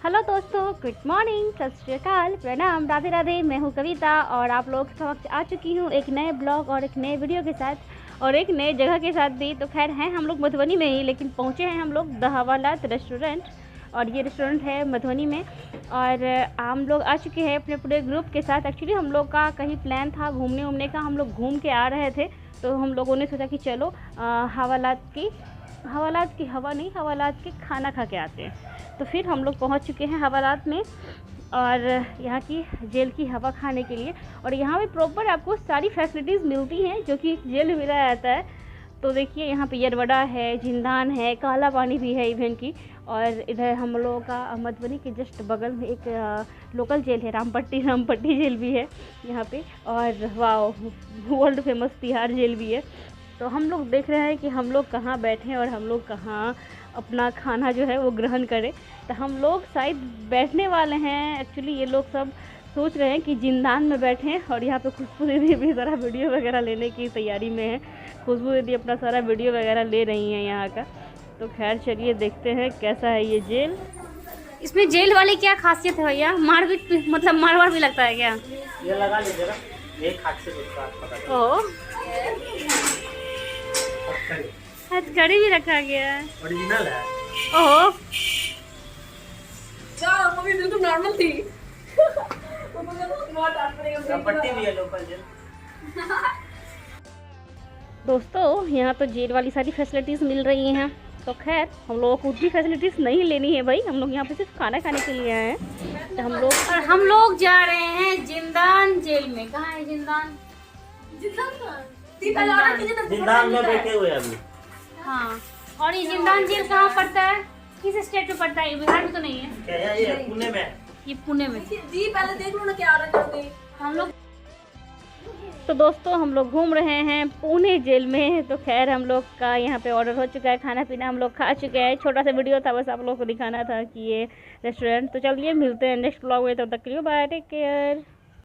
Hello दोस्तों, good morning, सत श्री अकाल, प्रणाम, राधे राधे। मैं हूँ कविता और आप लोग के समक्ष आ चुकी हूँ एक नए ब्लॉग और एक नए वीडियो के साथ और एक नए जगह के साथ भी। तो खैर हैं हम लोग मधुबनी में ही, लेकिन पहुँचे हैं हम लोग द हवालात रेस्टोरेंट। और ये रेस्टोरेंट है मधुबनी में और हम लोग आ चुके हैं अपने पूरे ग्रुप के साथ। एक्चुअली हम लोग का कहीं प्लान था घूमने उमने का, हम लोग घूम के आ रहे थे तो हम लोगों ने सोचा कि चलो हवालात के खाना खा के आते हैं। तो फिर हम लोग पहुंच चुके हैं हवालात में और यहाँ की जेल की हवा खाने के लिए। और यहाँ पे प्रॉपर आपको सारी फैसिलिटीज़ मिलती हैं जो कि जेल में मिला जाता है। तो देखिए यहाँ पे यरवड़ा है, जिंदान है, काला पानी भी है इवेंट की। और इधर हम लोगों का मधुबनी के जस्ट बगल में एक लोकल जेल है, रामपट्टी जेल भी है यहाँ पे। और wow, world famous Tihar jail भी है। तो हम लोग देख रहे हैं कि हम लोग कहाँ बैठें और हम लोग कहाँ अपना खाना जो है वो ग्रहण करें। तो हम लोग शायद बैठने वाले हैं। एक्चुअली ये लोग सब सोच रहे हैं कि जिंदान में बैठें। और यहाँ पे खुशबू दीदी भी सारा वीडियो वगैरह लेने की तैयारी में है। खुशबू दीदी अपना सारा वीडियो वगैरह ले रही हैं यहाँ का। तो खैर चलिए देखते हैं कैसा है ये जेल। इसमें जेल वाली क्या खासियत है भैया? मार भी लगता है क्या? ये लगा लीजिएगा, एक हाथ से पता ओह, हथकड़ी भी रखा गया है, ओरिजिनल है। ओह मम्मी बिल्कुल नॉर्मल थी। पट्टी भी है लोकल जेल। दोस्तों यहाँ तो जेल वाली सारी फैसिलिटीज़ मिल रही हैं। तो खैर हम लोगों को उतनी फैसिलिटीज़ नहीं लेनी है भाई, हम लोग यहाँ पे सिर्फ खाना खाने के लिए आए हैं। तो हम लोग जा रहे हैं जिंदान जेल में। कहाँ है जिंदान? जिंदान में बैठे हुए अभी। हाँ, और ये जिंदान जेल कहाँ पड़ता है? किस स्टेट में पड़ता है? बिहार में तो नहीं है। क्या है ये? पुणे में। ये पुणे में। जी पहले देख लो ना क्या आ रहा है हम लोग। तो दोस्तों हम लोग घूम रहे हैं पुणे जेल में। तो खैर हम लोग का यहाँ पे ऑर्डर हो चुका है, खाना पीना हम लोग खा चुके हैं। छोटा सा वीडियो था, बस आप लोगों को दिखाना था कि ये रेस्टोरेंट। तो चलिए मिलते हैं नेक्स्ट ब्लॉग में, तब तक के लिए बाय, टेक केयर।